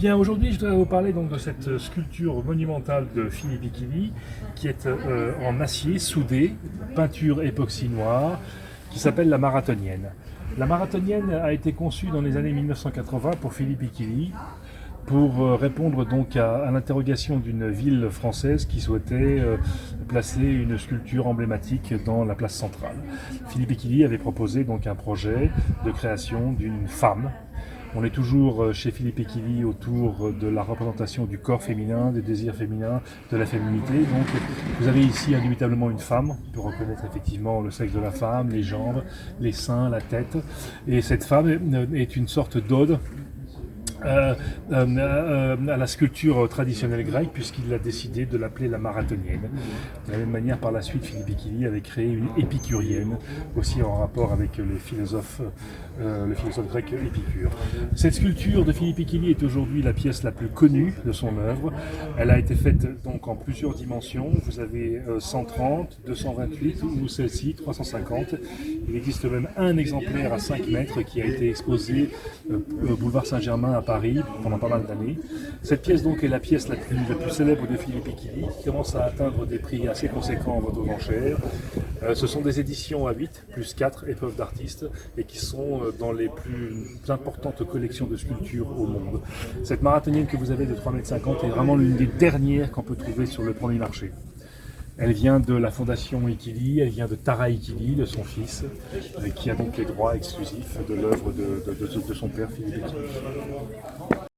Bien, aujourd'hui, je voudrais vous parler donc de cette sculpture monumentale de Philippe Ikili, qui est en acier soudé, peinture époxy noire, qui s'appelle la Marathonienne. La Marathonienne a été conçue dans les années 1980 pour Philippe Ikili, pour répondre donc à l'interrogation d'une ville française qui souhaitait placer une sculpture emblématique dans la place centrale. Philippe Ikili avait proposé donc un projet de création d'une femme. On est toujours chez Philippe Ikili autour de la représentation du corps féminin, des désirs féminins, de la féminité. Donc vous avez ici indubitablement une femme. On peut reconnaître effectivement le sexe de la femme, les jambes, les seins, la tête. Et cette femme est une sorte d'ode à la sculpture traditionnelle grecque, puisqu'il a décidé de l'appeler la Marathonienne. De la même manière, par la suite, Philippe Ikili avait créé une épicurienne, aussi en rapport avec le philosophe grec Épicure. Cette sculpture de Philippe Ikili est aujourd'hui la pièce la plus connue de son œuvre. Elle a été faite donc en plusieurs dimensions. Vous avez 130, 228 ou celle-ci, 350. Il existe même un exemplaire à 5 mètres qui a été exposé au boulevard Saint-Germain à Paris pendant pas mal d'années. Cette pièce donc est la pièce la plus célèbre de Philippe Ikili, qui commence à atteindre des prix assez conséquents en vente aux enchères. Ce sont des éditions à 8 plus 4 épreuves d'artistes et qui sont dans les plus importantes collections de sculptures au monde. Cette marathonienne que vous avez de 3,50 m est vraiment l'une des dernières qu'on peut trouver sur le premier marché. Elle vient de la fondation Ikili, elle vient de Tara Ikili, de son fils, qui a donc les droits exclusifs de l'œuvre de son père Philippe Ikili.